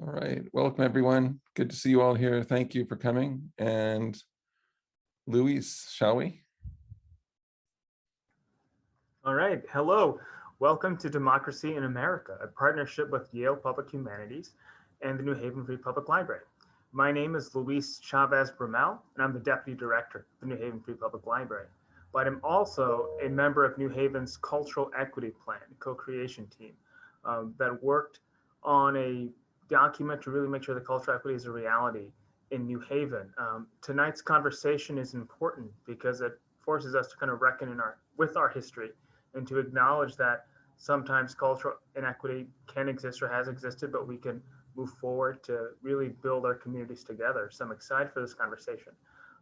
All right, welcome everyone. Good to see you all here. Thank you for coming. And Luis, shall we? All right, hello. Welcome to Democracy in America, a partnership with Yale Public Humanities and the New Haven Free Public Library. My name is Luis Chavez Brumel, and I'm the Deputy Director of the New Haven Free Public Library. But I'm also a member of New Haven's Cultural Equity Plan, co-creation team that worked on a document to really make sure that cultural equity is a reality in New Haven. Tonight's conversation is important because it forces us to kind of reckon with our history and to acknowledge that sometimes cultural inequity can exist or has existed, but we can move forward to really build our communities together. So I'm excited for this conversation.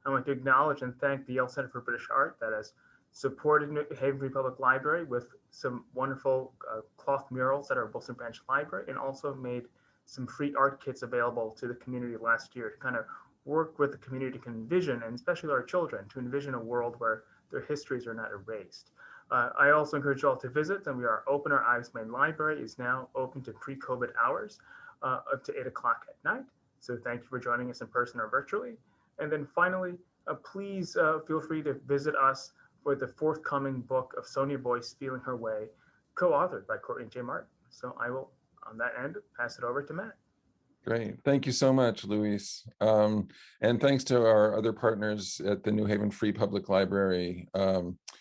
I want to acknowledge and thank the Yale Center for British Art that has supported New Haven Free Public Library with some wonderful cloth murals at our Wilson Branch Library, and also made some free art kits available to the community last year to kind of work with the community to envision, and especially our children, to envision a world where their histories are not erased. I also encourage you all to visit, and we are open. Our Ives Main Library is now open to pre-COVID hours up to 8 o'clock at night. So thank you for joining us in person or virtually. And then finally, please feel free to visit us for the forthcoming book of Sonia Boyce, Feeling Her Way, co-authored by Courtney J. Martin. So I will, on that end, pass it over to Matt. Great. Thank you so much, Luis. And thanks to our other partners at the New Haven Free Public Library,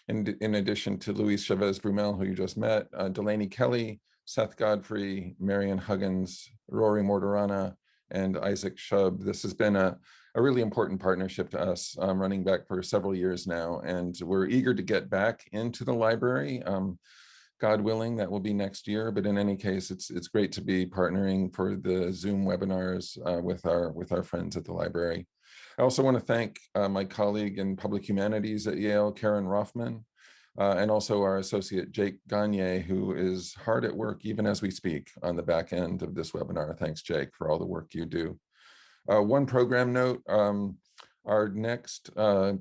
in addition to Luis Chavez Brumel, who you just met, Delaney Kelly, Seth Godfrey, Marion Huggins, Rory Mortorana, and Isaac Shub. This has been a really important partnership to us, running back for several years now, and we're eager to get back into the library. God willing, that will be next year. But in any case, it's great to be partnering for the Zoom webinars with our friends at the library. I also want to thank my colleague in Public Humanities at Yale, Karen Rothman, and also our associate, Jake Gagne, who is hard at work even as we speak on the back end of this webinar. Thanks, Jake, for all the work you do. One program note, our next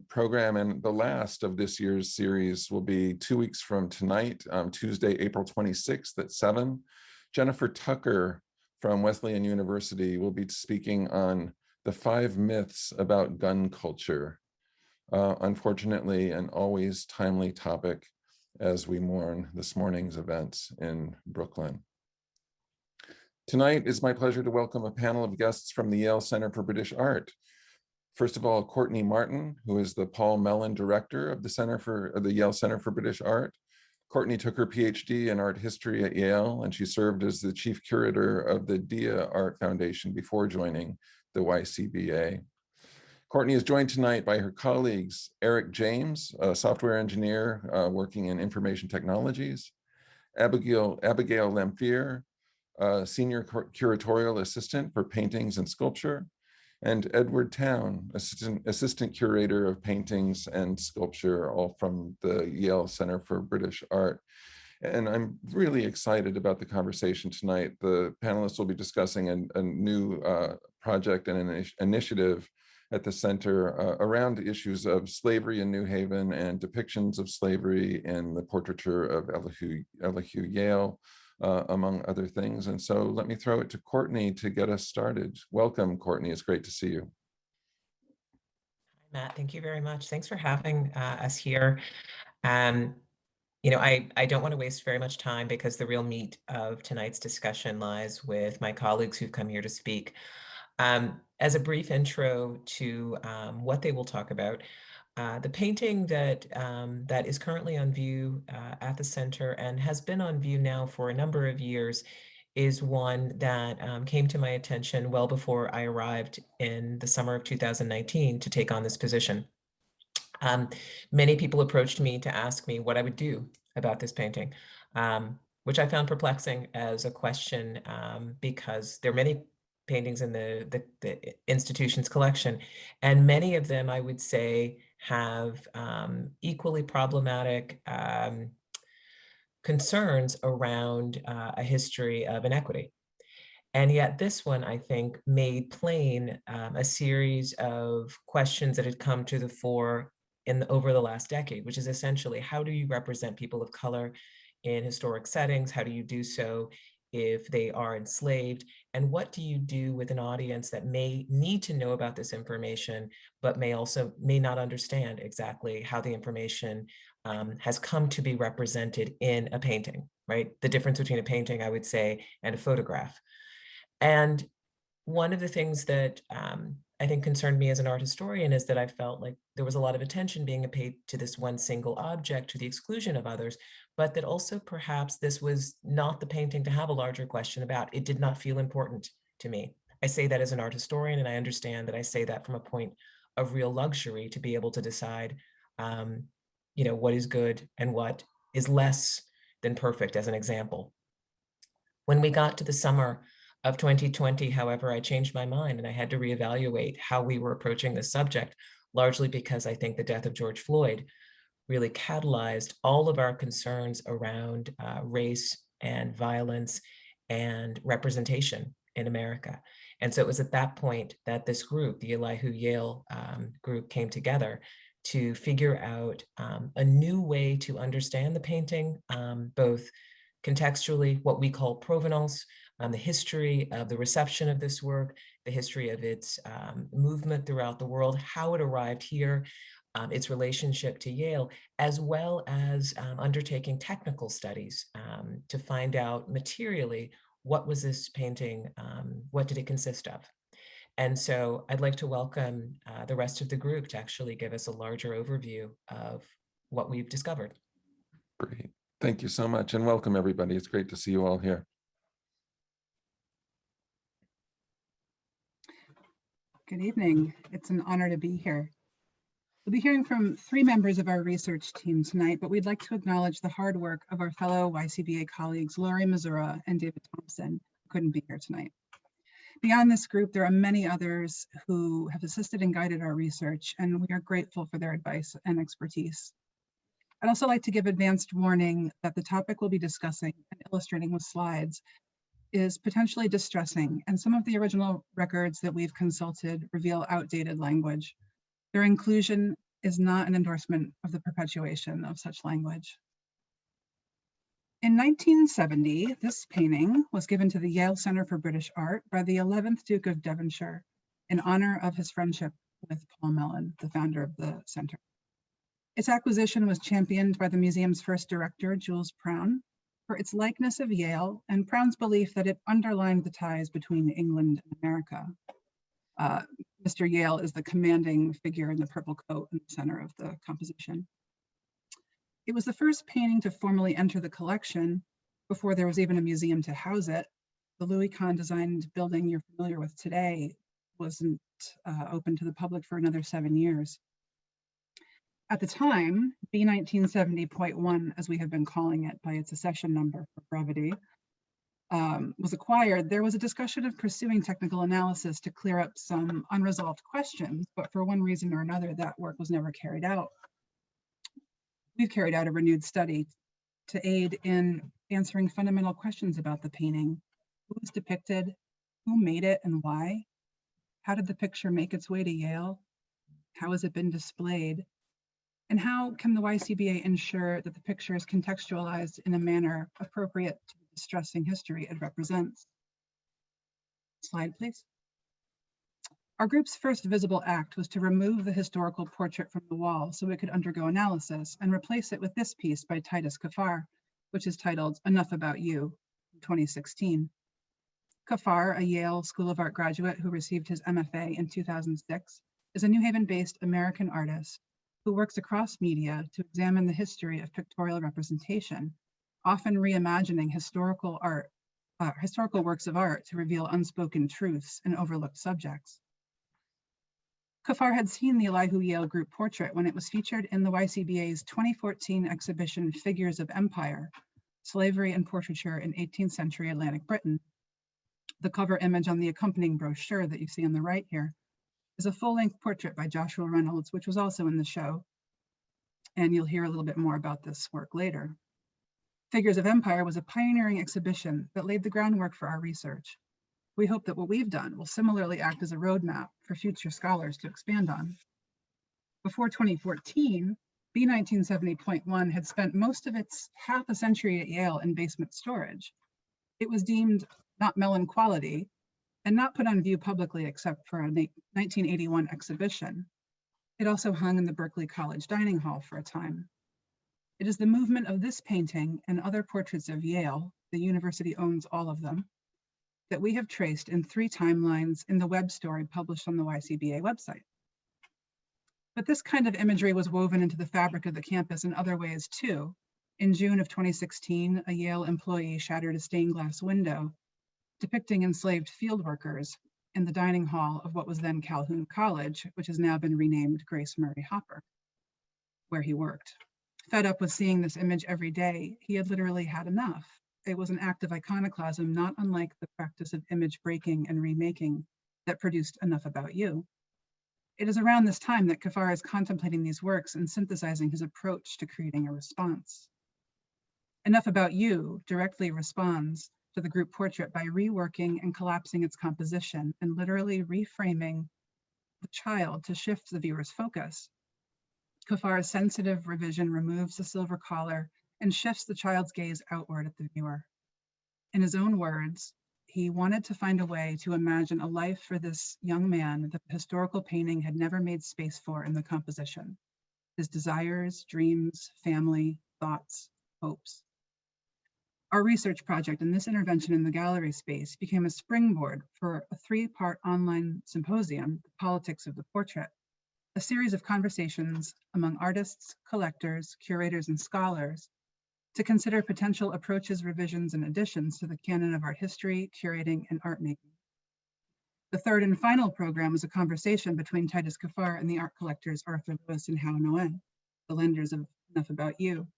program and the last of this year's series will be 2 weeks from tonight, Tuesday, April 26th at 7. Jennifer Tucker from Wesleyan University will be speaking on the 5 myths about gun culture. Unfortunately, an always timely topic as we mourn this morning's events in Brooklyn. Tonight, it's my pleasure to welcome a panel of guests from the Yale Center for British Art. First of all, Courtney Martin, who is the Paul Mellon Director of the Yale Center for British Art. Courtney took her PhD in art history at Yale, and she served as the chief curator of the Dia Art Foundation before joining the YCBA. Courtney is joined tonight by her colleagues, Eric James, a software engineer working in information technologies, Abigail Lamphier, senior curatorial assistant for paintings and sculpture, and Edward Town, assistant curator of paintings and sculpture, all from the Yale Center for British Art. And I'm really excited about the conversation tonight. The panelists will be discussing a new project and an initiative at the center around issues of slavery in New Haven and depictions of slavery in the portraiture of Elihu Yale, among other things. And so let me throw it to Courtney to get us started. Welcome, Courtney. It's great to see you. Matt, thank you very much. Thanks for having us here. You know, I don't want to waste very much time because the real meat of tonight's discussion lies with my colleagues who've come here to speak. As a brief intro to what they will talk about, the painting that is currently on view at the center and has been on view now for a number of years is one that came to my attention well before I arrived in the summer of 2019 to take on this position. Many people approached me to ask me what I would do about this painting, which I found perplexing as a question because there are many paintings in the institution's collection, and many of them, I would say, have equally problematic concerns around a history of inequity. And yet this one, I think, made plain a series of questions that had come to the fore over the last decade, which is essentially, how do you represent people of color in historic settings? How do you do so if they are enslaved, and what do you do with an audience that may need to know about this information, but may not understand exactly how the information has come to be represented in a painting, right? The difference between a painting, I would say, and a photograph. And one of the things that I think concerned me as an art historian is that I felt like there was a lot of attention being paid to this one single object to the exclusion of others, but that also perhaps this was not the painting to have a larger question about. It did not feel important to me. I say that as an art historian, and I understand that I say that from a point of real luxury to be able to decide, what is good and what is less than perfect, as an example. When we got to the summer of 2020, however, I changed my mind and I had to reevaluate how we were approaching this subject, largely because I think the death of George Floyd really catalyzed all of our concerns around race and violence and representation in America. And so it was at that point that this group, the Elihu Yale group, came together to figure out a new way to understand the painting, both contextually, what we call provenance, the history of the reception of this work, the history of its movement throughout the world, how it arrived here, its relationship to Yale, as well as undertaking technical studies to find out materially what was this painting, what did it consist of? And so I'd like to welcome the rest of the group to actually give us a larger overview of what we've discovered. Great. Thank you so much, and welcome everybody. It's great to see you all here. Good evening. It's an honor to be here. We'll be hearing from 3 members of our research team tonight, but we'd like to acknowledge the hard work of our fellow YCBA colleagues, Laurie Misura and David Thompson, who couldn't be here tonight. Beyond this group, there are many others who have assisted and guided our research, and we are grateful for their advice and expertise. I'd also like to give advanced warning that the topic we'll be discussing and illustrating with slides is potentially distressing, and some of the original records that we've consulted reveal outdated language. Their inclusion is not an endorsement of the perpetuation of such language. In 1970, this painting was given to the Yale Center for British Art by the 11th Duke of Devonshire in honor of his friendship with Paul Mellon, the founder of the center. Its acquisition was championed by the museum's first director, Jules Prown, for its likeness of Yale and Prown's belief that it underlined the ties between England and America. Mr. Yale is the commanding figure in the purple coat in the center of the composition. It was the first painting to formally enter the collection before there was even a museum to house it. The Louis Kahn designed building you're familiar with today wasn't open to the public for another 7 years. At the time, B1970.1, as we have been calling it by its accession number for brevity, was acquired. There was a discussion of pursuing technical analysis to clear up some unresolved questions, but for one reason or another, that work was never carried out. We've carried out a renewed study to aid in answering fundamental questions about the painting. Who was depicted? Who made it and why? How did the picture make its way to Yale? How has it been displayed? And how can the YCBA ensure that the picture is contextualized in a manner appropriate to the distressing history it represents? Slide, please. Our group's first visible act was to remove the historical portrait from the wall so it could undergo analysis and replace it with this piece by Titus Kaphar, which is titled Enough About You, 2016. Kaphar, a Yale School of Art graduate who received his MFA in 2006, is a New Haven-based American artist who works across media to examine the history of pictorial representation, often reimagining historical works of art to reveal unspoken truths and overlooked subjects. Kaphar had seen the Elihu Yale group portrait when it was featured in the YCBA's 2014 exhibition Figures of Empire, Slavery and Portraiture in 18th Century Atlantic Britain. The cover image on the accompanying brochure that you see on the right here is a full-length portrait by Joshua Reynolds, which was also in the show. And you'll hear a little bit more about this work later. Figures of Empire was a pioneering exhibition that laid the groundwork for our research. We hope that what we've done will similarly act as a roadmap for future scholars to expand on. Before 2014, B1970.1 had spent most of its half a century at Yale in basement storage. It was deemed not Mellon quality and not put on view publicly except for a 1981 exhibition. It also hung in the Berkeley College dining hall for a time. It is the movement of this painting and other portraits of Yale, the university owns all of them, that we have traced in 3 timelines in the web story published on the YCBA website. But this kind of imagery was woven into the fabric of the campus in other ways too. In June of 2016, a Yale employee shattered a stained glass window depicting enslaved field workers in the dining hall of what was then Calhoun College, which has now been renamed Grace Murray Hopper, where he worked. Fed up with seeing this image every day, he had literally had enough. It was an act of iconoclasm, not unlike the practice of image breaking and remaking that produced Enough About You. It is around this time that Kafar is contemplating these works and synthesizing his approach to creating a response. Enough About You directly responds to the group portrait by reworking and collapsing its composition and literally reframing the child to shift the viewer's focus. Kafar's sensitive revision removes the silver collar and shifts the child's gaze outward at the viewer. In his own words, he wanted to find a way to imagine a life for this young man that the historical painting had never made space for in the composition. His desires, dreams, family, thoughts, hopes. Our research project and this intervention in the gallery space became a springboard for a 3-part online symposium, The Politics of the Portrait, a series of conversations among artists, collectors, curators, and scholars to consider potential approaches, revisions, and additions to the canon of art history, curating, and art making. The third and final program was a conversation between Titus Kafar and the art collectors Arthur Lewis and Hao Nguyen, the lenders of Enough About You.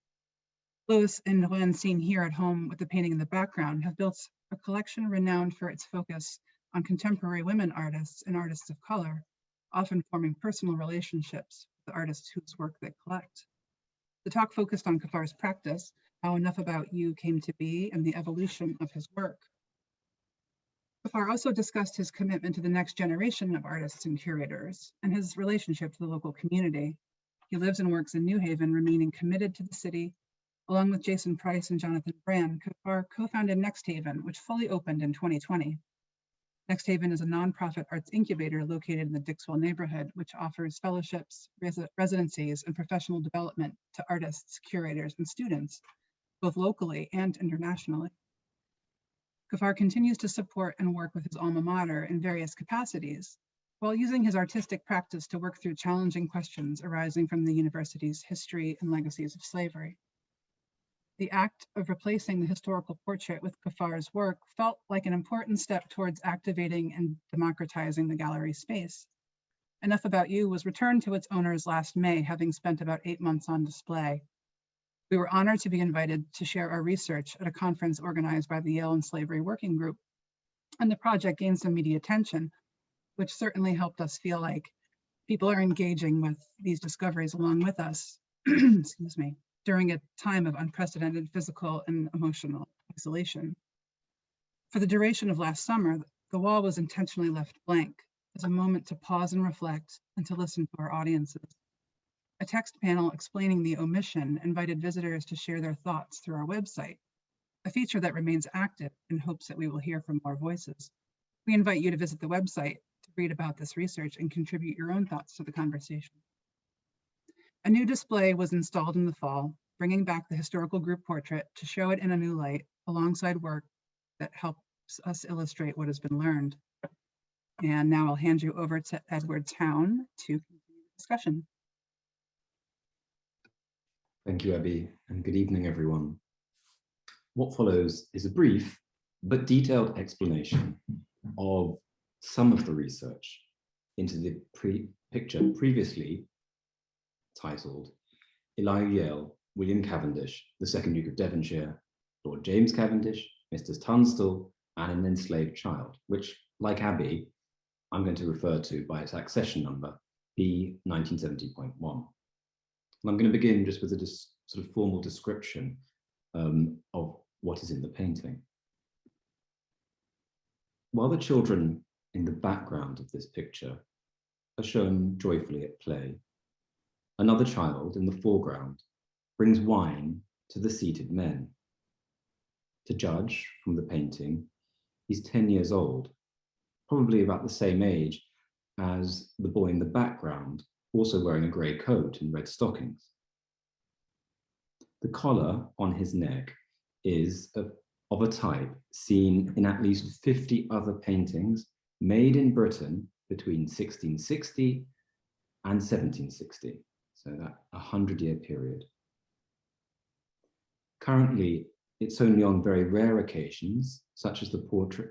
Lewis and Nguyen, seen here at home with the painting in the background, have built a collection renowned for its focus on contemporary women artists and artists of color, often forming personal relationships with the artists whose work they collect. The talk focused on Kafar's practice, how Enough About You came to be, and the evolution of his work. Kafar also discussed his commitment to the next generation of artists and curators and his relationship to the local community. He lives and works in New Haven, remaining committed to the city. Along with Jason Price and Jonathan Brand, Kafar co-founded Next Haven, which fully opened in 2020. Next Haven is a nonprofit arts incubator located in the Dixwell neighborhood, which offers fellowships, residencies, and professional development to artists, curators, and students, both locally and internationally. Kafar continues to support and work with his alma mater in various capacities, while using his artistic practice to work through challenging questions arising from the university's history and legacies of slavery. The act of replacing the historical portrait with Kafar's work felt like an important step towards activating and democratizing the gallery space. Enough About You was returned to its owners last May, having spent about 8 months on display. We were honored to be invited to share our research at a conference organized by the Yale and Slavery Working Group, and the project gained some media attention, which certainly helped us feel like people are engaging with these discoveries along with us. Excuse me. During a time of unprecedented physical and emotional isolation. For the duration of last summer, the wall was intentionally left blank as a moment to pause and reflect and to listen to our audiences. A text panel explaining the omission invited visitors to share their thoughts through our website, a feature that remains active in hopes that we will hear from more voices. We invite you to visit the website to read about this research and contribute your own thoughts to the conversation. A new display was installed in the fall, bringing back the historical group portrait to show it in a new light alongside work that helps us illustrate what has been learned. And now I'll hand you over to Edward Town to continue the discussion. Thank you, Abby, and good evening, everyone. What follows is a brief but detailed explanation of some of the research into the picture previously titled Elihu Yale, William Cavendish, the second Duke of Devonshire, Lord James Cavendish, Mr. Tunstal, and an enslaved child, which, like Abby, I'm going to refer to by its accession number, B1970.1. And I'm going to begin just with a sort of formal description of what is in the painting. While the children in the background of this picture are shown joyfully at play, another child in the foreground brings wine to the seated men. to judge from the painting, he's 10 years old, probably about the same age as the boy in the background, also wearing a grey coat and red stockings. The collar on his neck is of a type seen in at least 50 other paintings made in Britain between 1660 and 1760, so that 100-year period. Currently, it's only on very rare occasions, such as the portrait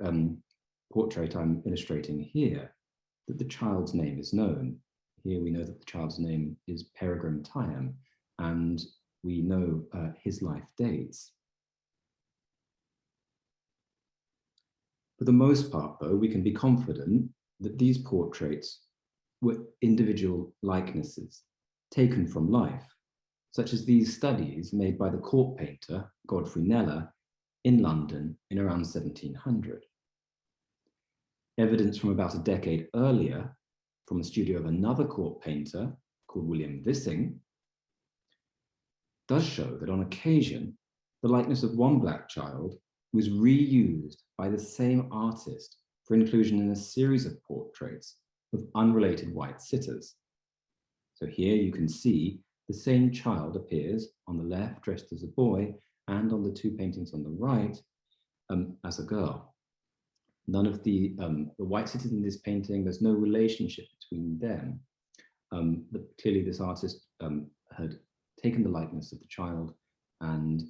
I'm illustrating here, that the child's name is known. Here we know that the child's name is Peregrine Tyam, and we know his life dates. For the most part, though, we can be confident that these portraits were individual likenesses taken from life, such as these studies made by the court painter Godfrey Kneller in London in around 1700. Evidence from about a decade earlier from the studio of another court painter called William Vissing does show that on occasion, the likeness of one black child was reused by the same artist for inclusion in a series of portraits of unrelated white sitters. So here you can see the same child appears on the left dressed as a boy, and on the two paintings on the right as a girl. None of the white sitters in this painting, there's no relationship between them. But clearly this artist had taken the likeness of the child and,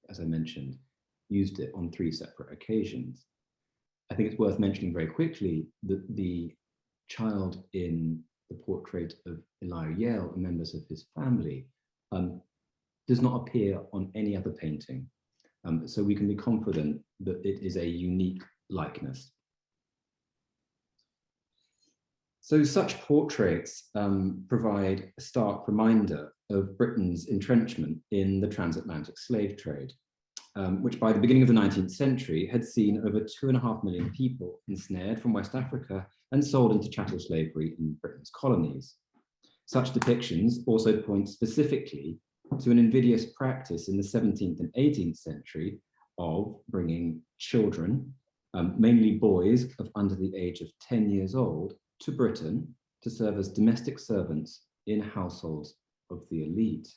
as I mentioned, used it on 3 separate occasions. I think it's worth mentioning very quickly that the child in the portrait of Elihu Yale and members of his family does not appear on any other painting. So we can be confident that it is a unique likeness. So such portraits provide a stark reminder of Britain's entrenchment in the transatlantic slave trade, which by the beginning of the 19th century had seen over 2.5 million people ensnared from West Africa and sold into chattel slavery in Britain's colonies. Such depictions also point specifically to an invidious practice in the 17th and 18th century of bringing children, mainly boys of under the age of 10 years old, to Britain to serve as domestic servants in households of the elite.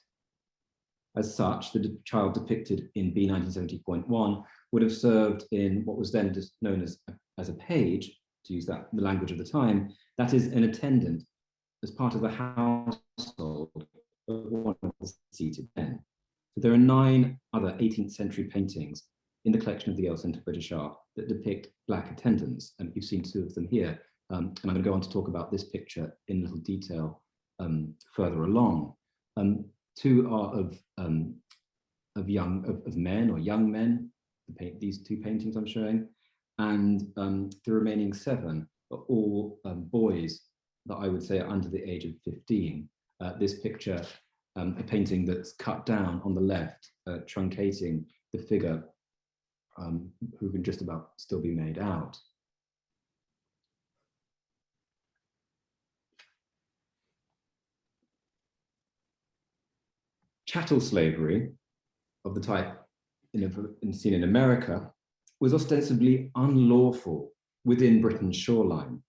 As such, the child depicted in B 1970.1 would have served in what was then known as a page, to use the language of the time, that is an attendant as part of the household of one of the seated men. So there are 9 other 18th century paintings in the collection of the Yale Center British Art that depict Black attendants, and you've seen 2 of them here. And I'm going to go on to talk about this picture in little detail further along. 2 are of men or young men, these 2 paintings I'm showing, and the remaining 7 are all boys that I would say are under the age of 15. This picture, a painting that's cut down on the left, truncating the figure who can just about still be made out. Chattel slavery of the type seen in America was ostensibly unlawful within Britain's shoreline.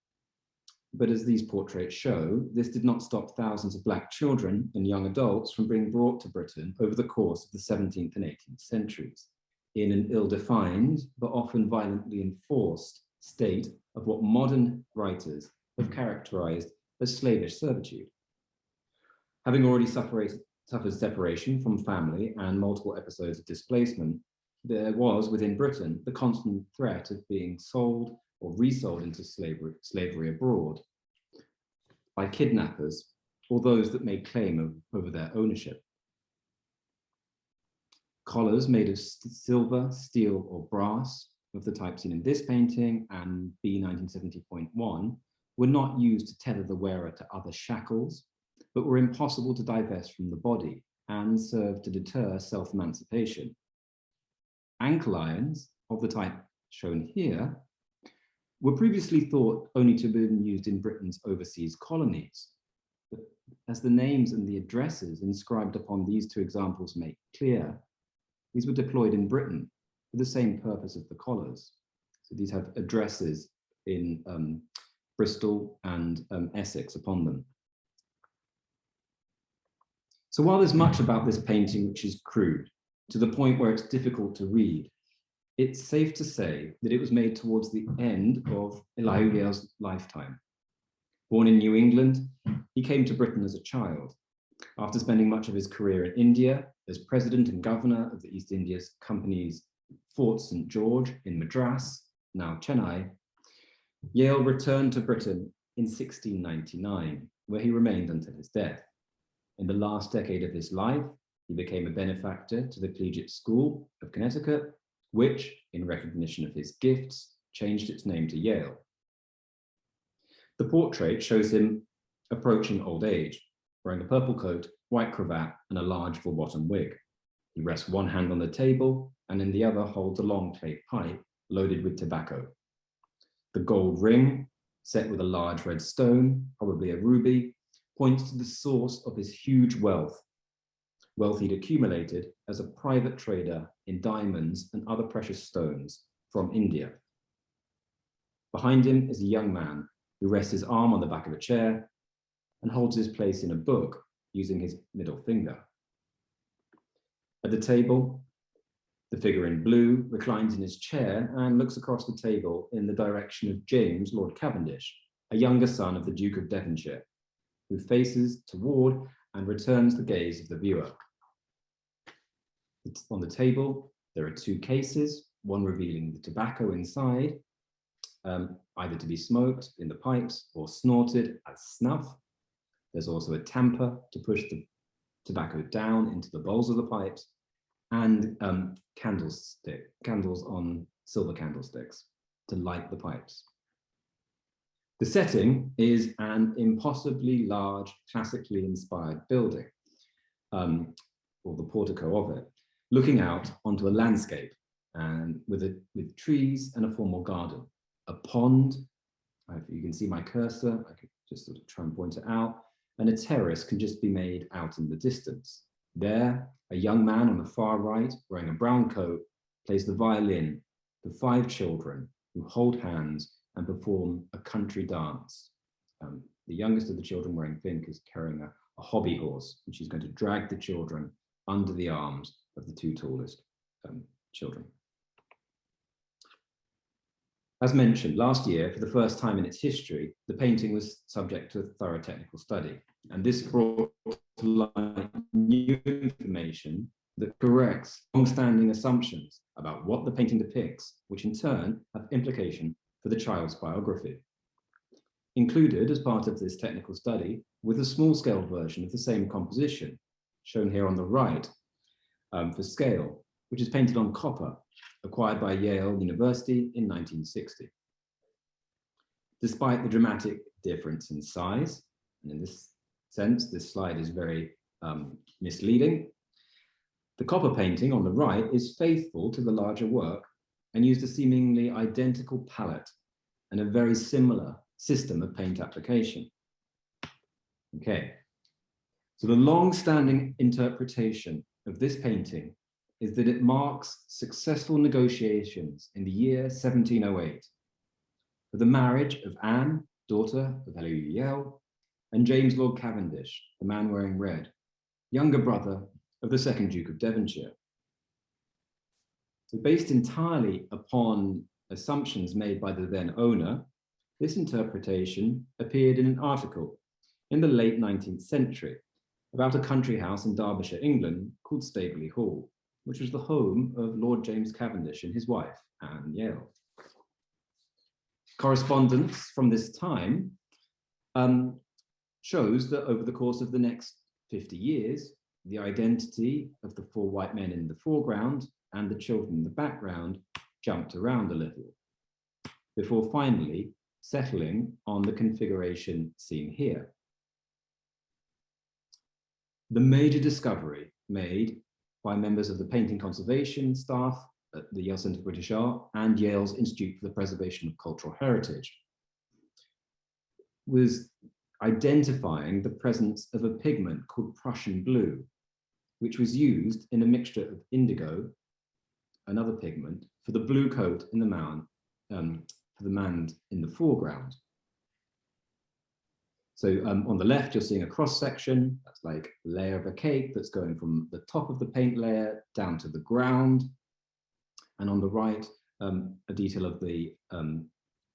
But as these portraits show, this did not stop thousands of Black children and young adults from being brought to Britain over the course of the 17th and 18th centuries in an ill-defined but often violently enforced state of what modern writers have characterized as slavish servitude. Having already suffered separation from family and multiple episodes of displacement, there was within Britain the constant threat of being sold or resold into slavery abroad by kidnappers or those that made claim over their ownership. Collars made of silver, steel, or brass, of the type seen in this painting and B 1970.1, were not used to tether the wearer to other shackles, but were impossible to divest from the body and served to deter self-emancipation. Ankle irons, of the type shown here, were previously thought only to have been used in Britain's overseas colonies. But as the names and the addresses inscribed upon these 2 examples make clear, these were deployed in Britain for the same purpose of the collars. So these have addresses in Bristol and Essex upon them. So while there's much about this painting which is crude, to the point where it's difficult to read, it's safe to say that it was made towards the end of Elihu Yale's lifetime. Born in New England, he came to Britain as a child. After spending much of his career in India as president and governor of the East India Company's Fort St. George in Madras, now Chennai, Yale returned to Britain in 1699, where he remained until his death. In the last decade of his life, he became a benefactor to the Collegiate School of Connecticut, which, in recognition of his gifts, changed its name to Yale. The portrait shows him approaching old age, wearing a purple coat, white cravat, and a large full-bottom wig. He rests one hand on the table, and in the other holds a long clay pipe loaded with tobacco. The gold ring, set with a large red stone, probably a ruby, points to the source of his huge wealth he'd accumulated as a private trader in diamonds and other precious stones from India. Behind him is a young man who rests his arm on the back of a chair and holds his place in a book using his middle finger. At the table, the figure in blue reclines in his chair and looks across the table in the direction of James, Lord Cavendish, a younger son of the Duke of Devonshire, who faces toward and returns the gaze of the viewer. On the table, there are two cases, one revealing the tobacco inside, either to be smoked in the pipes or snorted as snuff. There's also a tamper to push the tobacco down into the bowls of the pipes, and candles on silver candlesticks to light the pipes. The setting is an impossibly large, classically inspired building, or the portico of it, looking out onto a landscape and with trees and a formal garden. A pond, you can see my cursor, I could just sort of try and point it out, and a terrace can just be made out in the distance. There, a young man on the far right, wearing a brown coat, plays the violin for 5 children who hold hands and perform a country dance. The youngest of the children, wearing pink, is carrying a hobby horse, and she's going to drag the children under the arms of the 2 tallest children. As mentioned, last year, for the first time in its history, the painting was subject to a thorough technical study, and this brought to light new information that corrects long-standing assumptions about what the painting depicts, which in turn have implication for the child's biography. Included as part of this technical study with a small-scale version of the same composition, shown here on the right for scale, which is painted on copper, acquired by Yale University in 1960. Despite the dramatic difference in size, and in this sense, this slide is very misleading, the copper painting on the right is faithful to the larger work and used a seemingly identical palette and a very similar system of paint application. Okay, so the long-standing interpretation of this painting is that it marks successful negotiations in the year 1708 for the marriage of Anne, daughter of Elihu Yale, and James Lord Cavendish, the man wearing red, younger brother of the second Duke of Devonshire. So based entirely upon assumptions made by the then owner, this interpretation appeared in an article in the late 19th century about a country house in Derbyshire, England, called Staveley Hall, which was the home of Lord James Cavendish and his wife, Anne Yale. Correspondence from this time shows that over the course of the next 50 years, the identity of the 4 white men in the foreground and the children in the background jumped around a little, before finally settling on the configuration seen here. The major discovery made by members of the painting conservation staff at the Yale Center for British Art and Yale's Institute for the Preservation of Cultural Heritage was identifying the presence of a pigment called Prussian blue, which was used in a mixture of indigo another pigment for the blue coat in the man, for the man in the foreground. So on the left, you're seeing a cross section. That's like a layer of a cake that's going from the top of the paint layer down to the ground. And on the right, a detail of the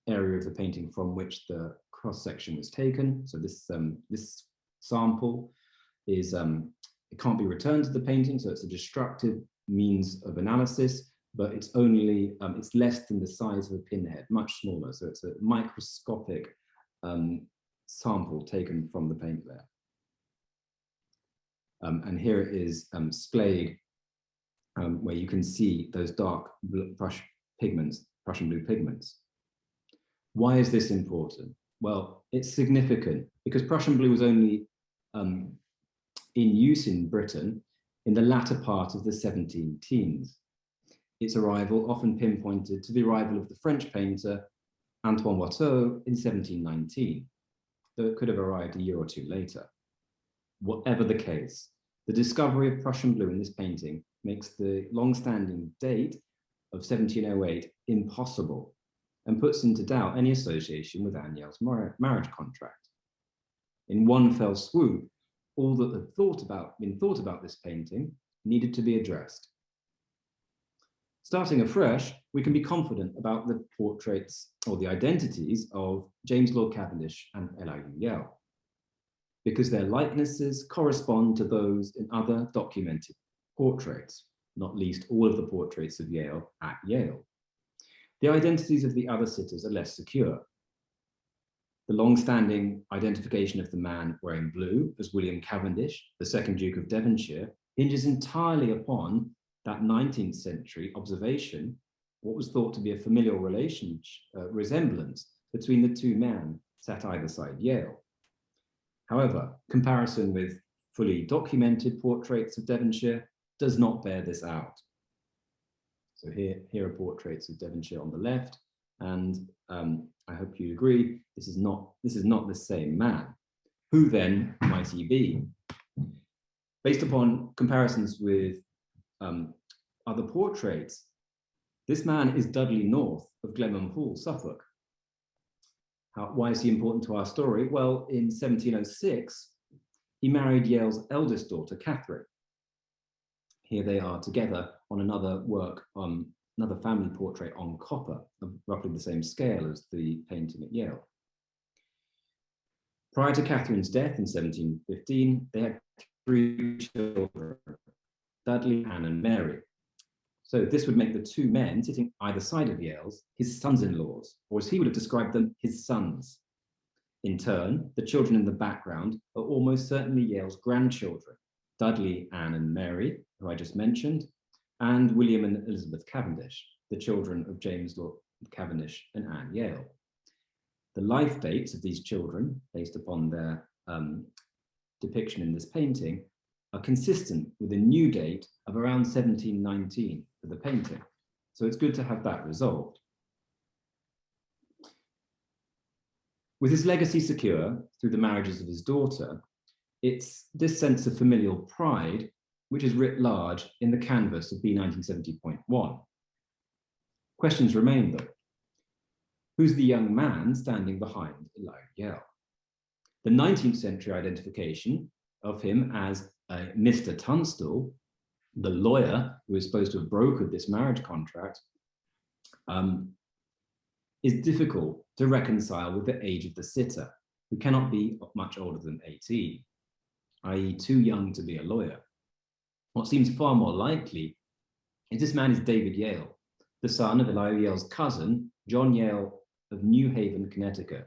area of the painting from which the cross section was taken. So this sample is, it can't be returned to the painting, so it's a destructive means of analysis, but it's only, it's less than the size of a pinhead, much smaller. So it's a microscopic sample taken from the paint layer. And here it is splayed, where you can see those dark Prussian blue pigments. Why is this important? Well, it's significant because Prussian blue was only in use in Britain in the latter part of the 17 teens. Its arrival often pinpointed to the arrival of the French painter Antoine Watteau in 1719, though it could have arrived a year or two later. Whatever the case, the discovery of Prussian blue in this painting makes the long-standing date of 1708 impossible and puts into doubt any association with Anne Yale's marriage contract. In one fell swoop, all that had been thought about this painting needed to be addressed. Starting afresh, we can be confident about the portraits or the identities of James Lord Cavendish and Elihu Yale, because their likenesses correspond to those in other documented portraits, not least all of the portraits of Yale at Yale. The identities of the other sitters are less secure. The long-standing identification of the man wearing blue as William Cavendish, the second Duke of Devonshire, hinges entirely upon that 19th century observation, what was thought to be a familial resemblance between the two men sat either side Yale. However, comparison with fully documented portraits of Devonshire does not bear this out. So here are portraits of Devonshire on the left, and I hope you agree, this is not the same man. Who then might he be? Based upon comparisons with other portraits, this man is Dudley North of Glenham Hall, Suffolk. Why is he important to our story? Well, in 1706, he married Yale's eldest daughter, Catherine. Here they are together on another work, another family portrait on copper, of roughly the same scale as the painting at Yale. Prior to Catherine's death in 1715, they had 3 children, Dudley, Anne, and Mary. So this would make the 2 men sitting either side of Yale's his sons-in-laws, or as he would have described them, his sons. In turn, the children in the background are almost certainly Yale's grandchildren, Dudley, Anne, and Mary, who I just mentioned, and William and Elizabeth Cavendish, the children of James Lord Cavendish and Anne Yale. The life dates of these children, based upon their depiction in this painting, are consistent with a new date of around 1719 for the painting. So it's good to have that resolved. With his legacy secure through the marriages of his daughter, it's this sense of familial pride which is writ large in the canvas of B 1970.1. Questions remain though. Who's the young man standing behind Elihu Yale? The 19th century identification of him as Mr. Tunstal, the lawyer who is supposed to have brokered this marriage contract, is difficult to reconcile with the age of the sitter, who cannot be much older than 18, i.e. too young to be a lawyer. What seems far more likely is this man is David Yale, the son of Elihu Yale's cousin, John Yale of New Haven, Connecticut,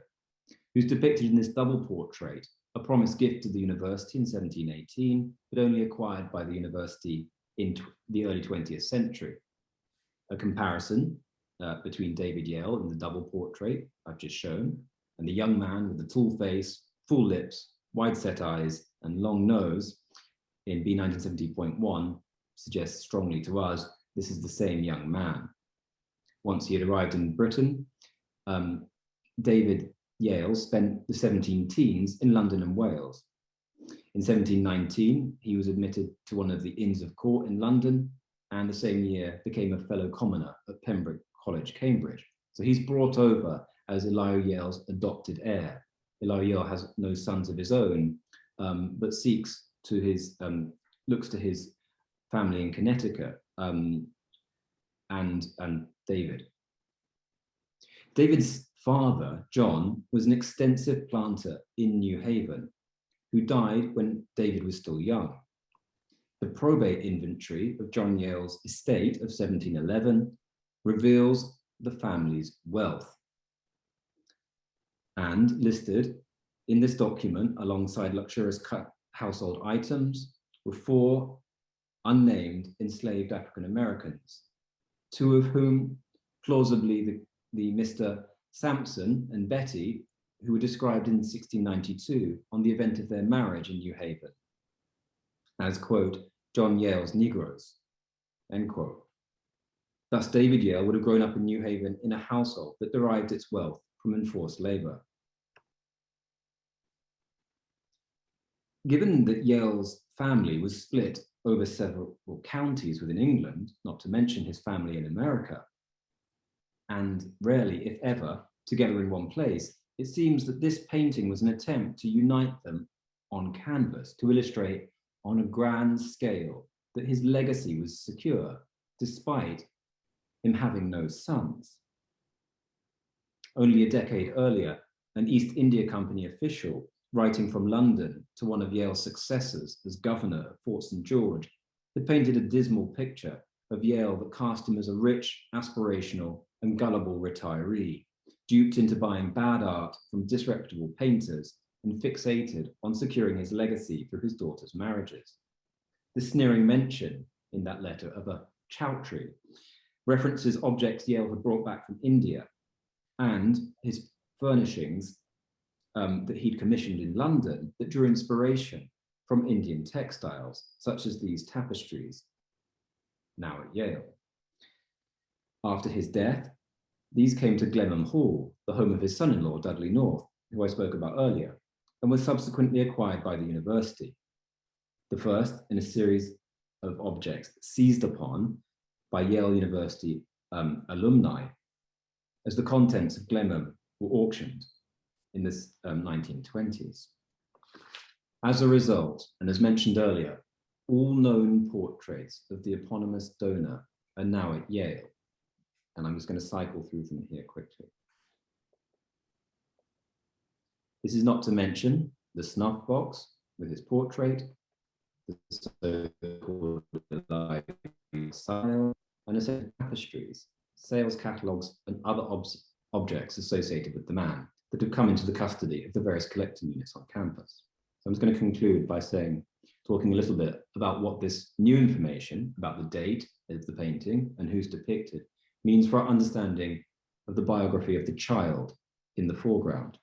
who's depicted in this double portrait, a promised gift to the university in 1718, but only acquired by the university in the early 20th century. A comparison between David Yale and the double portrait I've just shown, and the young man with the tall face, full lips, wide-set eyes, and long nose in B 1970.1 suggests strongly to us this is the same young man. Once he had arrived in Britain, David Yale spent the 17 teens in London and Wales. In 1719, he was admitted to one of the Inns of Court in London and the same year became a fellow commoner at Pembroke College, Cambridge. So he's brought over as Elihu Yale's adopted heir. Elihu Yale has no sons of his own, but looks to his family in Connecticut and David. David's father, John, was an extensive planter in New Haven, who died when David was still young. The probate inventory of John Yale's estate of 1711 reveals the family's wealth. And listed in this document, alongside luxurious household items, were 4 unnamed enslaved African Americans, 2 of whom, plausibly the Mr. Sampson and Betty, who were described in 1692 on the event of their marriage in New Haven as, quote, John Yale's Negroes, end quote. Thus, David Yale would have grown up in New Haven in a household that derived its wealth from enforced labor. Given that Yale's family was split over several counties within England, not to mention his family in America, and rarely, if ever, together in one place, it seems that this painting was an attempt to unite them on canvas, to illustrate on a grand scale that his legacy was secure, despite him having no sons. Only a decade earlier, an East India Company official, writing from London to one of Yale's successors as governor of Fort St. George, had painted a dismal picture of Yale that cast him as a rich, aspirational, and gullible retiree, duped into buying bad art from disreputable painters and fixated on securing his legacy through his daughter's marriages. The sneering mention in that letter of a chowtry references objects Yale had brought back from India and his furnishings that he'd commissioned in London that drew inspiration from Indian textiles, such as these tapestries, now at Yale. After his death, these came to Glenham Hall, the home of his son-in-law, Dudley North, who I spoke about earlier, and was subsequently acquired by the university. The first in a series of objects seized upon by Yale University alumni as the contents of Glenham were auctioned in the 1920s. As a result, and as mentioned earlier, all known portraits of the eponymous donor are now at Yale. And I'm just going to cycle through them here quickly. This is not to mention the snuff box with its portrait, the so-called sale, and a set of tapestries, sales catalogues, and other objects associated with the man that have come into the custody of the various collecting units on campus. So I'm just going to conclude by talking a little bit about what this new information about the date of the painting and who's depicted means for our understanding of the biography of the child in the foreground.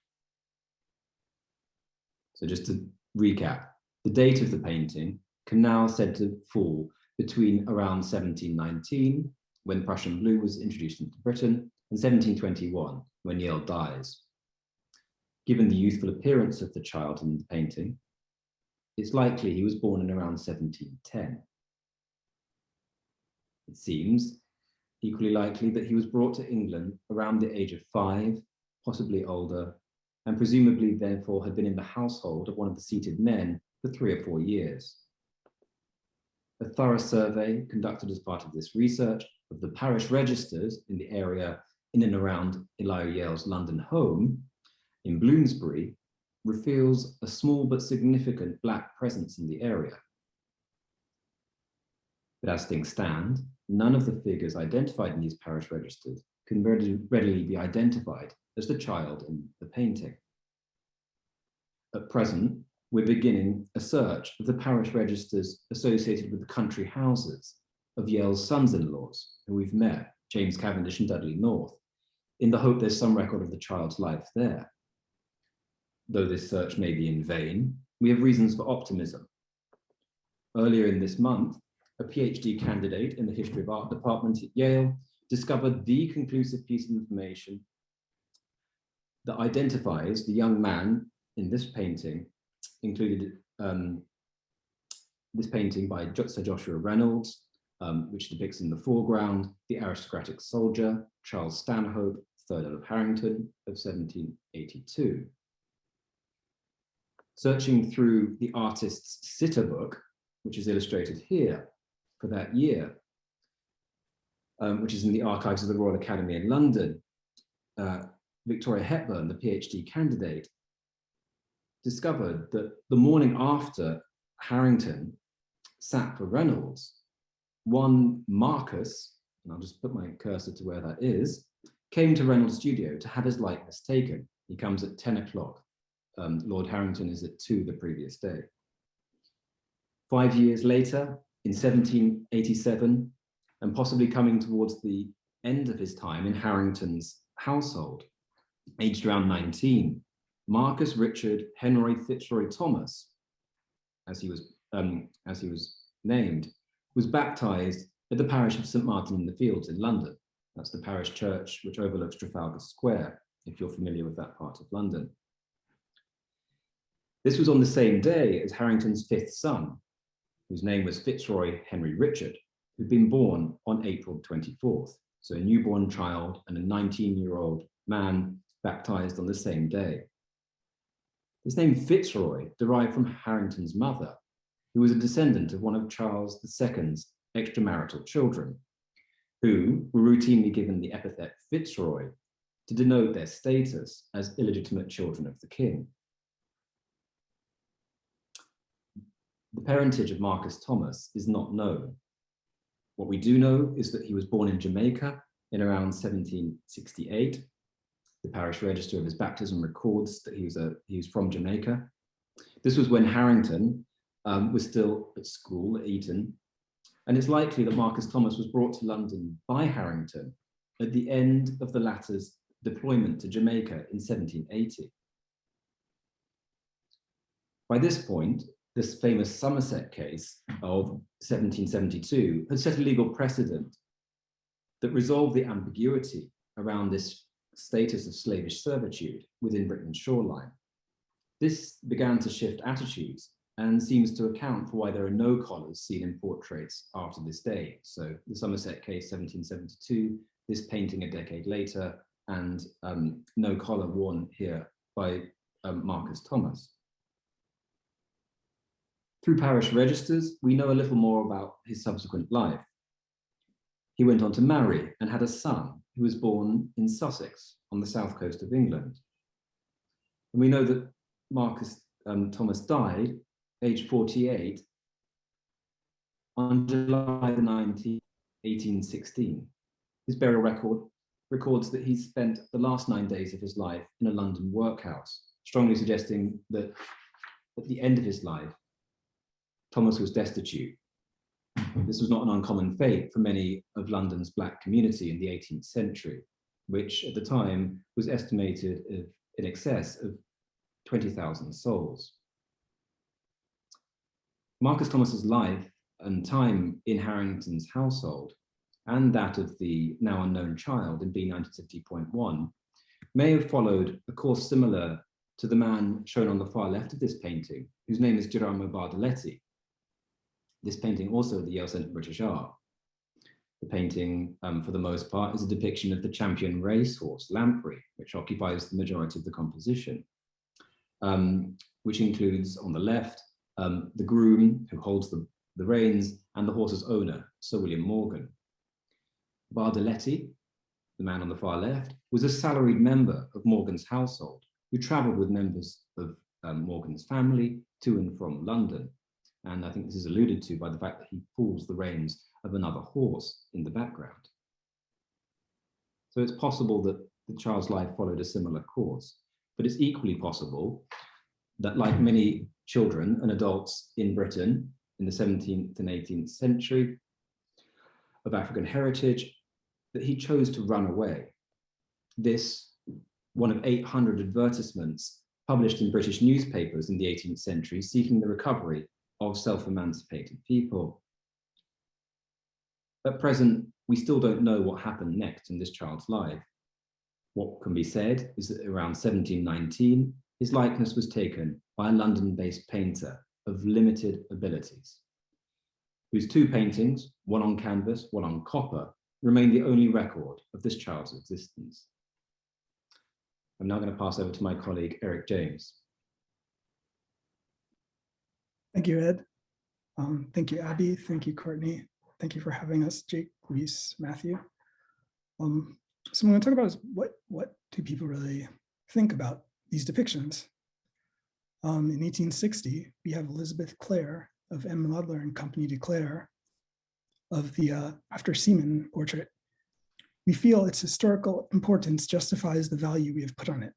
So just to recap, the date of the painting can now said to fall between around 1719, when Prussian blue was introduced into Britain, and 1721, when Yale dies. Given the youthful appearance of the child in the painting, it's likely he was born in around 1710. It seems equally likely that he was brought to England around the age of 5, possibly older, and presumably therefore had been in the household of one of the seated men for 3 or 4 years. A thorough survey conducted as part of this research of the parish registers in the area in and around Elihu Yale's London home in Bloomsbury reveals a small but significant Black presence in the area. But as things stand, none of the figures identified in these parish registers can readily be identified as the child in the painting. At present, we're beginning a search of the parish registers associated with the country houses of Yale's sons-in-laws, who we've met, James Cavendish and Dudley North, in the hope there's some record of the child's life there. Though this search may be in vain, we have reasons for optimism. Earlier in this month, a PhD candidate in the History of Art department at Yale discovered the conclusive piece of information that identifies the young man in this painting, included this painting by Sir Joshua Reynolds, which depicts in the foreground the aristocratic soldier, Charles Stanhope, 3rd Earl of Harrington of 1782. Searching through the artist's sitter book, which is illustrated here for that year, which is in the archives of the Royal Academy in London, Victoria Hepburn, the PhD candidate, discovered that the morning after Harrington sat for Reynolds, one Marcus, and I'll just put my cursor to where that is, came to Reynolds' studio to have his likeness taken. He comes at 10 o'clock. Lord Harrington is at 2 the previous day. 5 years later, in 1787, and possibly coming towards the end of his time in Harrington's household, aged around 19, Marcus Richard Henry Fitzroy Thomas, as he was named, was baptized at the parish of St. Martin in the Fields in London. That's the parish church which overlooks Trafalgar Square, if you're familiar with that part of London. This was on the same day as Harrington's 5th son, whose name was Fitzroy Henry Richard, who'd been born on April 24th. So a newborn child and a 19-year-old man baptized on the same day. His name Fitzroy derived from Harrington's mother, who was a descendant of one of Charles II's extramarital children, who were routinely given the epithet Fitzroy to denote their status as illegitimate children of the king. The parentage of Marcus Thomas is not known. What we do know is that he was born in Jamaica in around 1768. The parish register of his baptism records that he was from Jamaica. This was when Harrington was still at school at Eton, and it's likely that Marcus Thomas was brought to London by Harrington at the end of the latter's deployment to Jamaica in 1780. By this point, this famous Somerset case of 1772 had set a legal precedent that resolved the ambiguity around this status of slavish servitude within Britain's shoreline. This began to shift attitudes and seems to account for why there are no collars seen in portraits after this day. So the Somerset case, 1772, this painting a decade later, and no collar worn here by Marcus Thomas. Through parish registers, we know a little more about his subsequent life. He went on to marry and had a son who was born in Sussex on the south coast of England. And we know that Marcus Thomas died, aged 48, on July the 19th, 1816. His burial record records that he spent the last 9 days of his life in a London workhouse, strongly suggesting that at the end of his life, Thomas was destitute. This was not an uncommon fate for many of London's Black community in the 18th century, which at the time was estimated in excess of 20,000 souls. Marcus Thomas's life and time in Harrington's household, and that of the now unknown child in B 1950.1, may have followed a course similar to the man shown on the far left of this painting, whose name is Girolamo Bardoletti. This painting also at the Yale Center for British Art. The painting, for the most part, is a depiction of the champion racehorse, Lamprey, which occupies the majority of the composition, which includes on the left, the groom who holds the reins and the horse's owner, Sir William Morgan. Bardoletti, the man on the far left, was a salaried member of Morgan's household who traveled with members of Morgan's family to and from London. And I think this is alluded to by the fact that he pulls the reins of another horse in the background. So it's possible that the child's life followed a similar course, but it's equally possible that, like many children and adults in Britain in the 17th and 18th century of African heritage, that he chose to run away. This, one of 800 advertisements published in British newspapers in the 18th century seeking the recovery of self-emancipated people. At present, we still don't know what happened next in this child's life. What can be said is that around 1719, his likeness was taken by a London-based painter of limited abilities. whose two paintings, one on canvas, one on copper, remain the only record of this child's existence. I'm now going to pass over to my colleague, Eric James. Thank you, Ed. Thank you, Abby. Thank you, Courtney. Thank you for having us, Jake, Luis, Matthew. So what I'm going to talk about is what do people really think about these depictions? In 1860, we have Elizabeth Clare of M. Ludler and Company de Clare of the After Seaman portrait. We feel its historical importance justifies the value we have put on it.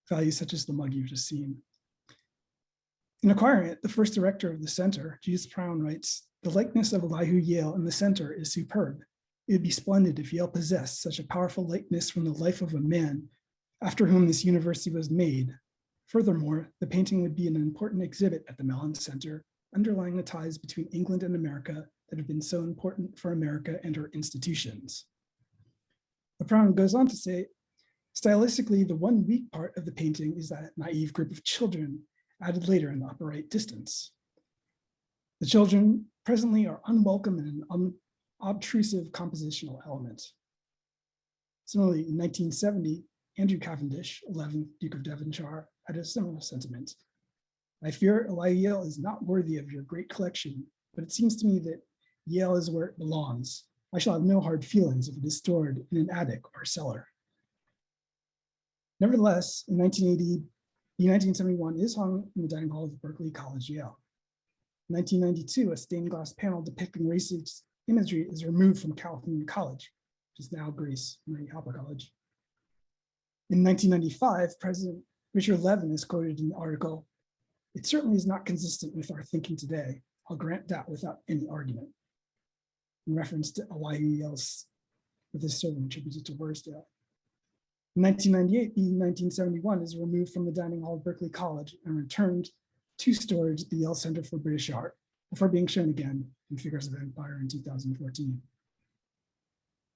Values such as the mug you've just seen. In acquiring it, the first director of the center, Judith Brown, writes, "The likeness of Elihu Yale in the center is superb. It would be splendid if Yale possessed such a powerful likeness from the life of a man after whom this university was made. Furthermore, the painting would be an important exhibit at the Mellon Center, underlying the ties between England and America that have been so important for America and her institutions." Brown goes on to say, stylistically, the one weak part of the painting is that naive group of children added later in the upper right distance. The children presently are unwelcome and an obtrusive compositional element. Similarly, in 1970, Andrew Cavendish, 11th Duke of Devonshire, had a similar sentiment. "I fear Elihu Yale is not worthy of your great collection, but it seems to me that Yale is where it belongs. I shall have no hard feelings if it is stored in an attic or cellar." Nevertheless, in 1980, B1971 is hung in the dining hall of Berkeley College, Yale. In 1992, a stained glass panel depicting racist imagery is removed from California College, which is now Grace Marie Hopper College. In 1995, President Richard Levin is quoted in the article, "It certainly is not consistent with our thinking today. I'll grant that without any argument," in reference to Elihu Yale's with his servant attributed to Worsdale. In 1998, B1971 is removed from the dining hall of Berkeley College and returned to storage at the Yale Center for British Art before being shown again in Figures of Empire in 2014.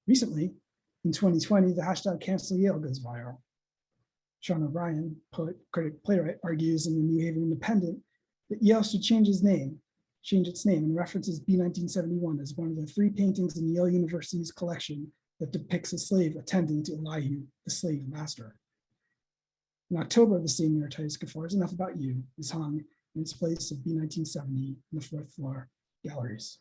Recently, in 2020, the hashtag Cancel Yale goes viral. Sean O'Brien, poet, critic, playwright, argues in the New Haven Independent that Yale should change its name, and references B1971 as one of the 3 paintings in Yale University's collection that depicts a slave attending to Elihu, the slave master. In October of the same year, Titus Gaffar's Enough About You is hung in its place of B1970 in the 4th floor galleries.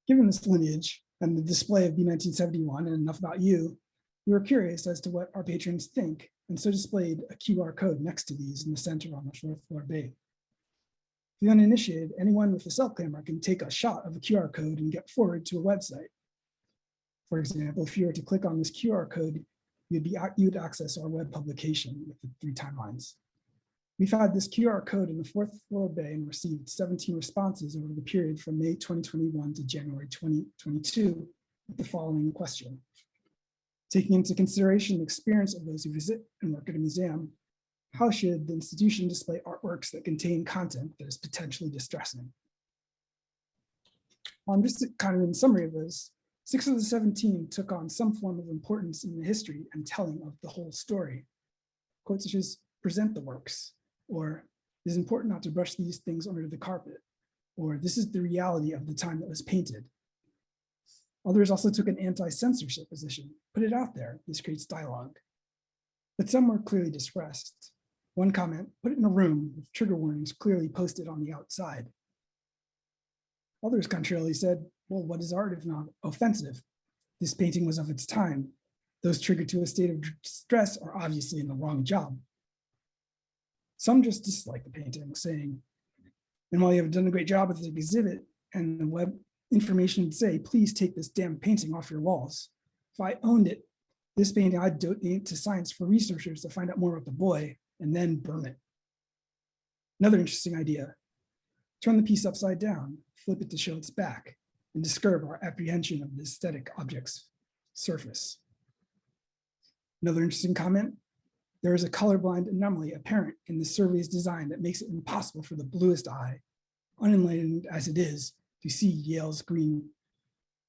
Given this lineage and the display of B1971 and Enough About You, we were curious as to what our patrons think, and so displayed a QR code next to these in the center on the 4th floor bay. For the uninitiated, anyone with a cell camera can take a shot of a QR code and get forwarded to a website. For example, if you were to click on this QR code, you'd access our web publication with the 3 timelines. We've had this QR code in the 4th floor bay and received 17 responses over the period from May 2021 to January 2022 with the following question. Taking into consideration the experience of those who visit and work at a museum, how should the institution display artworks that contain content that is potentially distressing? Just kind of in summary of this, 6 of the 17 took on some form of importance in the history and telling of the whole story. Quotes such as "present the works," or "it is important not to brush these things under the carpet," or "this is the reality of the time that was painted." Others also took an anti-censorship position, "put it out there, this creates dialogue." But some were clearly distressed. One comment, "put it in a room with trigger warnings clearly posted on the outside." Others contrarily said, "well, what is art if not offensive? This painting was of its time. Those triggered to a state of distress are obviously in the wrong job." Some just disliked the painting, saying, "and while you have done a great job with the exhibit and the web information would say, please take this damn painting off your walls. If I owned it, this painting I'd donate to science for researchers to find out more about the boy and then burn it." Another interesting idea, turn the piece upside down, flip it to show its back, and disturb our apprehension of the aesthetic object's surface. Another interesting comment, there is a colorblind anomaly apparent in the survey's design that makes it impossible for the bluest eye, unenlightened as it is, to see Yale's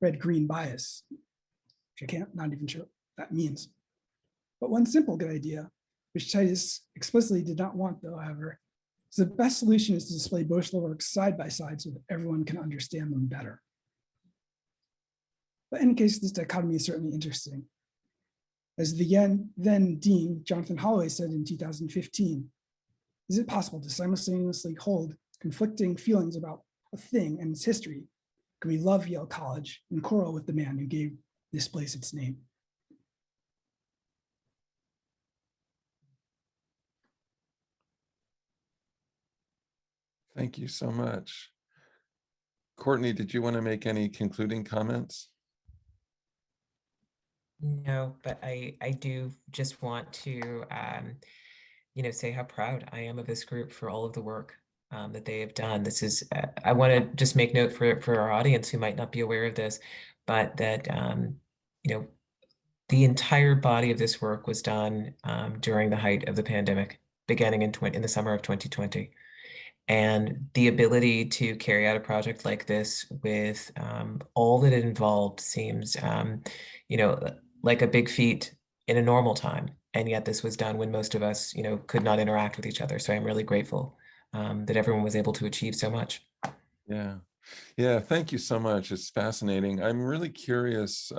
red-green bias, which not even sure what that means. But one simple good idea, which Titus explicitly did not want though, however, So the best solution is to display both the works side by side so that everyone can understand them better. But in any case, this dichotomy is certainly interesting. As the then Dean, Jonathan Holloway, said in 2015, is it possible to simultaneously hold conflicting feelings about a thing and its history? Can we love Yale College and quarrel with the man who gave this place its name? Thank you so much. Courtney, did you want to make any concluding comments? No, but I do just want to, say how proud I am of this group for all of the work that they have done. This is, I want to just make note for our audience who might not be aware of this, but that, the entire body of this work was done during the height of the pandemic, beginning in the summer of 2020. And the ability to carry out a project like this with all that it involved seems, like a big feat in a normal time. And yet this was done when most of us, could not interact with each other. So I'm really grateful that everyone was able to achieve so much. Yeah. Yeah, thank you so much. It's fascinating. I'm really curious.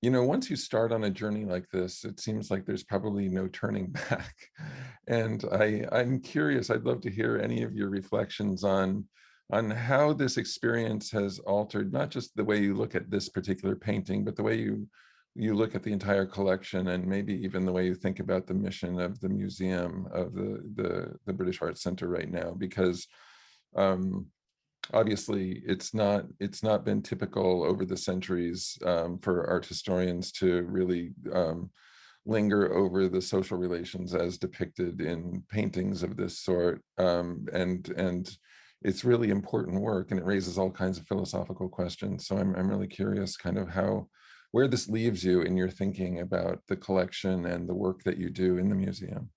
Once you start on a journey like this, it seems like there's probably no turning back. And I'm curious, I'd love to hear any of your reflections on how this experience has altered, not just the way you look at this particular painting, but the way you look at the entire collection, and maybe even the way you think about the mission of the museum of the British Art Center right now, because obviously it's not been typical over the centuries for art historians to really linger over the social relations as depicted in paintings of this sort, and it's really important work, and it raises all kinds of philosophical questions. So I'm really curious kind of where this leaves you in your thinking about the collection and the work that you do in the museum.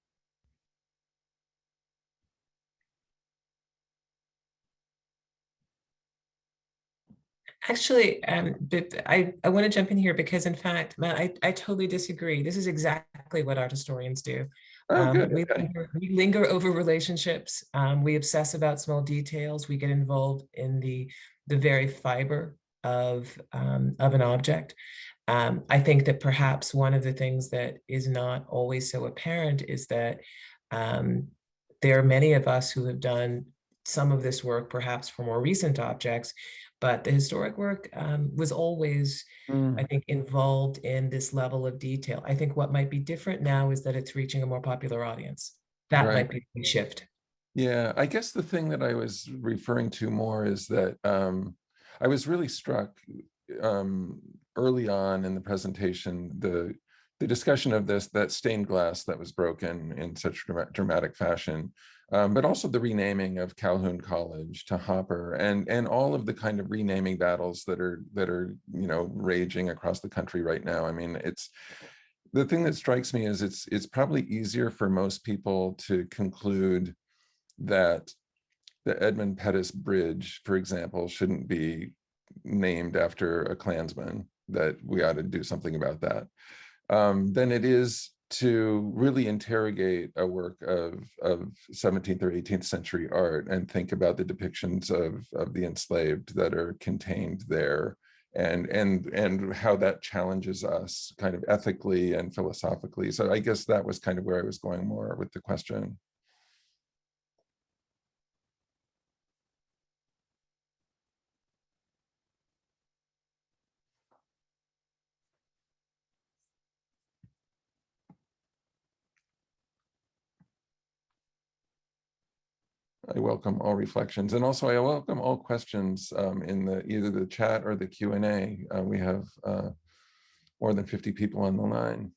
Actually, I want to jump in here because, in fact, Matt, I totally disagree. This is exactly what art historians do. Oh, good. We Okay. linger over relationships. We obsess about small details. We get involved in the very fiber of an object. I think that perhaps one of the things that is not always so apparent is that there are many of us who have done some of this work, perhaps for more recent objects, but the historic work was always, I think, involved in this level of detail. I think what might be different now is that it's reaching a more popular audience. That might be a shift. Yeah, I guess the thing that I was referring to more is that I was really struck early on in the presentation, the discussion of that stained glass that was broken in such dramatic fashion, but also the renaming of Calhoun College to Hopper, and all of the kind of renaming battles that are raging across the country right now. I mean, it's the thing that strikes me is it's probably easier for most people to conclude that the Edmund Pettus Bridge, for example, shouldn't be named after a Klansman, that we ought to do something about that, than it is to really interrogate a work of 17th or 18th century art and think about the depictions of the enslaved that are contained there, and how that challenges us kind of ethically and philosophically. So I guess that was kind of where I was going more with the question. I welcome all reflections, and also I welcome all questions in either the chat or the Q&A. We have more than 50 people on the line.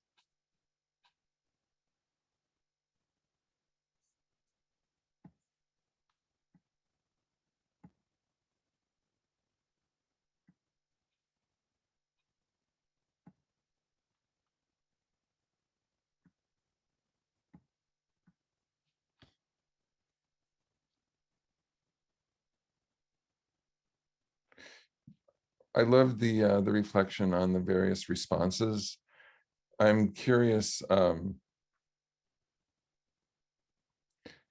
I love the reflection on the various responses. I'm curious,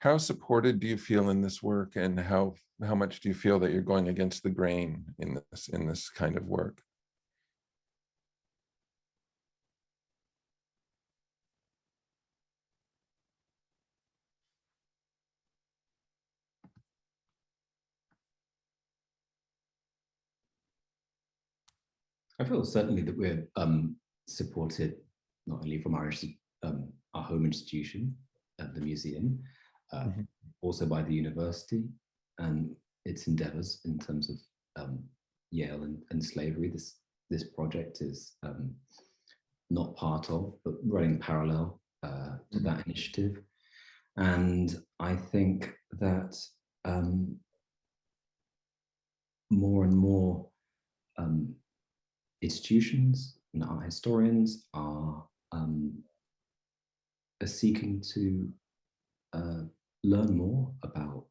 how supported do you feel in this work, and how much do you feel that you're going against the grain in this kind of work? I feel certainly that we're supported not only from our home institution, the museum, also by the university and its endeavors in terms of Yale and slavery. This project is not part of, but running parallel to that initiative. And I think that more and more institutions and art historians are seeking to learn more about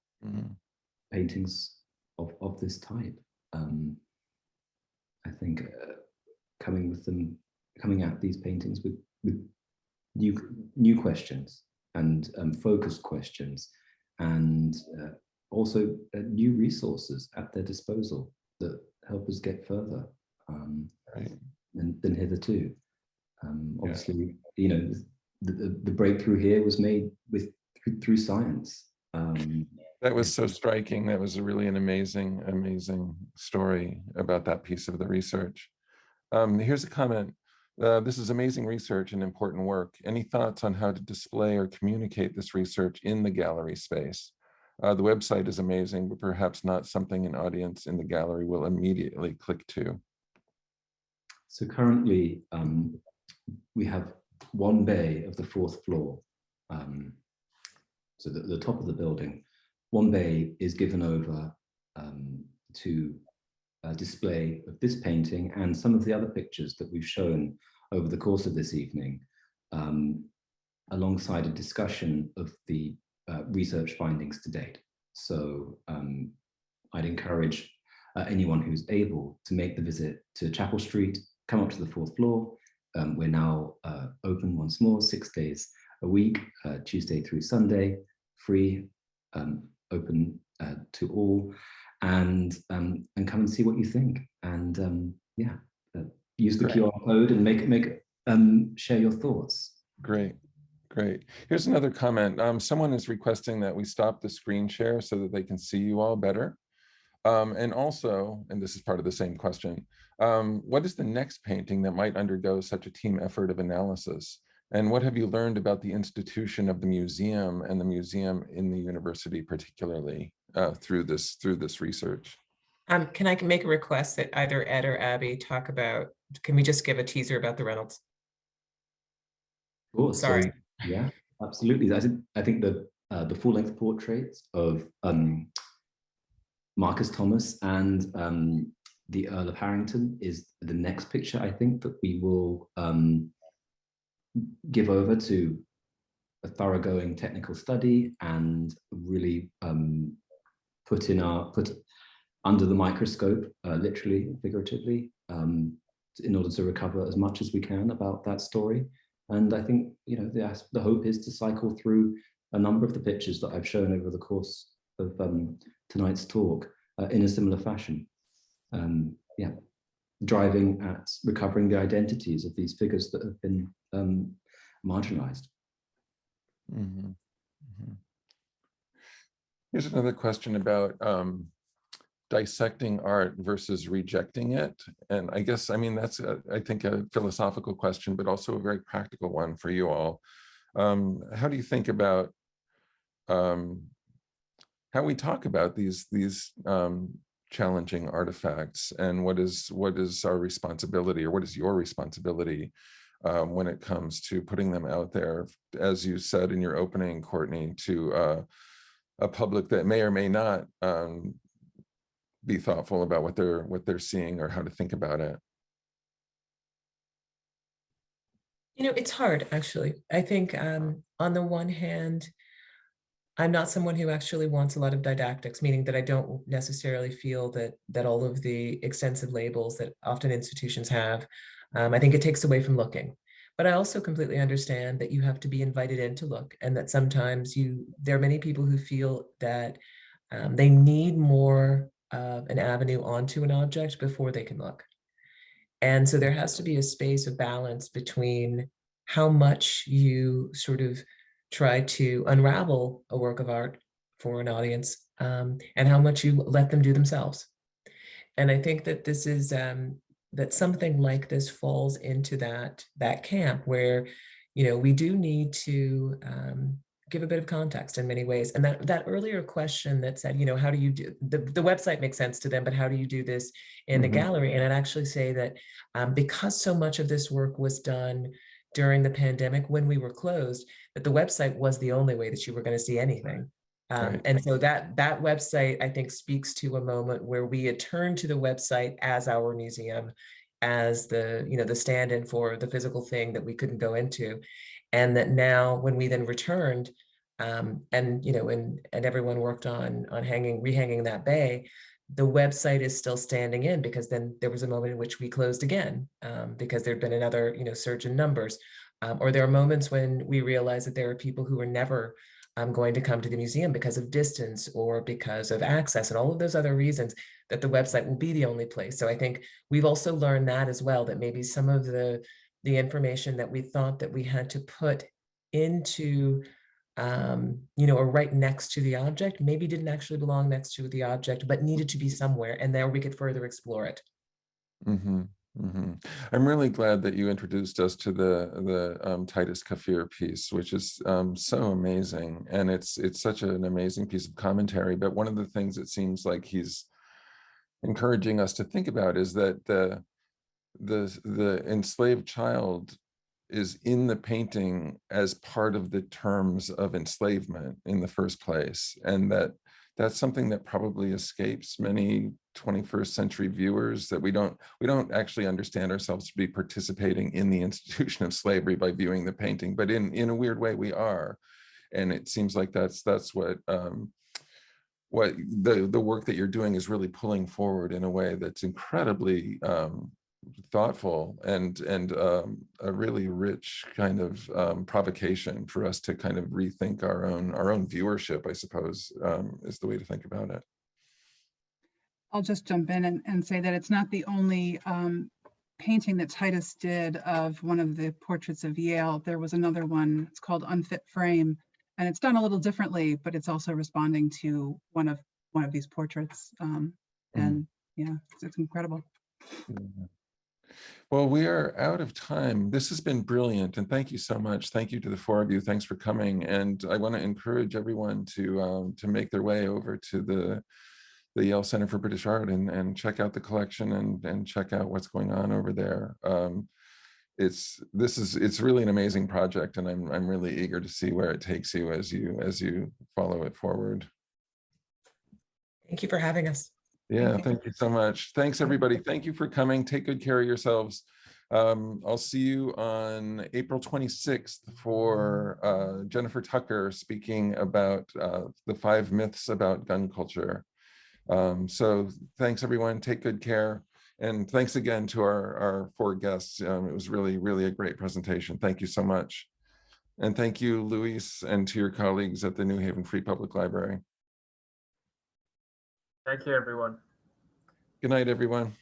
paintings of this type. I think coming at these paintings with new questions and focused questions, and also new resources at their disposal that help us get further than hitherto. Obviously, you know, the breakthrough here was made through science. That was so striking. That was really an amazing story about that piece of the research. Here's a comment. This is amazing research and important work. Any thoughts on how to display or communicate this research in the gallery space? The website is amazing, but perhaps not something an audience in the gallery will immediately click to. So currently, we have one bay of the 4th floor. So the top of the building, one bay is given over to a display of this painting and some of the other pictures that we've shown over the course of this evening, alongside a discussion of the research findings to date. So I'd encourage anyone who's able to make the visit to Chapel Street, come up to the 4th floor. We're now open once more, 6 days a week, Tuesday through Sunday, free, open to all, and come and see what you think. And use the QR code and share your thoughts. Great. Here's another comment. Someone is requesting that we stop the screen share so that they can see you all better. And also, and this is part of the same question, what is the next painting that might undergo such a team effort of analysis? And what have you learned about the institution of the museum and the museum in the university, particularly through this research? Can I make a request that either Ed or Abby talk about, can we just give a teaser about the Reynolds? Oh, sorry. So, yeah, absolutely. I think the full-length portraits of Marcus Thomas and the Earl of Harrington is the next picture, I think, that we will give over to a thoroughgoing technical study and really put under the microscope, literally, figuratively, in order to recover as much as we can about that story. And I think, you know, the hope is to cycle through a number of the pictures that I've shown over the course of tonight's talk in a similar fashion. Driving at recovering the identities of these figures that have been marginalized. Here's another question about dissecting art versus rejecting it. And I guess, I mean, that's, I think, a philosophical question, but also a very practical one for you all. How do you think about how we talk about these challenging artifacts, and what is our responsibility, or what is your responsibility when it comes to putting them out there, as you said in your opening, Courtney, to a public that may or may not be thoughtful about what they're seeing or how to think about it? You know, it's hard, actually. I think on the one hand, I'm not someone who actually wants a lot of didactics, meaning that I don't necessarily feel that all of the extensive labels that often institutions have, I think it takes away from looking. But I also completely understand that you have to be invited in to look, and that sometimes there are many people who feel that they need more of an avenue onto an object before they can look. And so there has to be a space of balance between how much you sort of try to unravel a work of art for an audience, and how much you let them do themselves. And I think that this is that something like this falls into that camp where, we do need to give a bit of context in many ways. And that earlier question that said, how do you do the website makes sense to them, but how do you do this in the gallery? And I'd actually say that because so much of this work was done during the pandemic when we were closed, that the website was the only way that you were going to see anything. Right. And so that website, I think, speaks to a moment where we had turned to the website as our museum, as the stand-in for the physical thing that we couldn't go into. And that now when we then returned, and everyone worked on rehanging that bay, the website is still standing in, because then there was a moment in which we closed again, because there'd been another surge in numbers. Or there are moments when we realize that there are people who are never going to come to the museum because of distance or because of access and all of those other reasons, that the website will be the only place. So I think we've also learned that as well, that maybe some of the information that we thought that we had to put into or right next to the object maybe didn't actually belong next to the object, but needed to be somewhere, and there we could further explore it. I'm really glad that you introduced us to the Titus Kafir piece, which is so amazing, and it's such an amazing piece of commentary. But one of the things it seems like he's encouraging us to think about is that the enslaved child is in the painting as part of the terms of enslavement in the first place, and that's something that probably escapes many 21st century viewers, that we don't actually understand ourselves to be participating in the institution of slavery by viewing the painting, but in a weird way we are. And it seems like that's what the work that you're doing is really pulling forward in a way that's incredibly thoughtful and a really rich kind of provocation for us to kind of rethink our own viewership, I suppose, is the way to think about it. I'll just jump in and say that it's not the only painting that Titus did of one of the portraits of Yale. There was another one, it's called Unfit Frame, and it's done a little differently, but it's also responding to one of these portraits. And yeah, it's incredible. Yeah. Well, we are out of time. This has been brilliant, and thank you so much. Thank you to the four of you. Thanks for coming. And I want to encourage everyone to make their way over to the Yale Center for British Art and check out the collection and check out what's going on over there. It's really an amazing project, and I'm really eager to see where it takes you as you follow it forward. Thank you for having us. Yeah, thank you so much. Thanks, everybody. Thank you for coming. Take good care of yourselves. I'll see you on April 26th for Jennifer Tucker speaking about the 5 myths about gun culture. So thanks, everyone. Take good care. And thanks again to our 4 guests. It was really, really a great presentation. Thank you so much. And thank you, Luis, and to your colleagues at the New Haven Free Public Library. Thank you, everyone. Good night, everyone.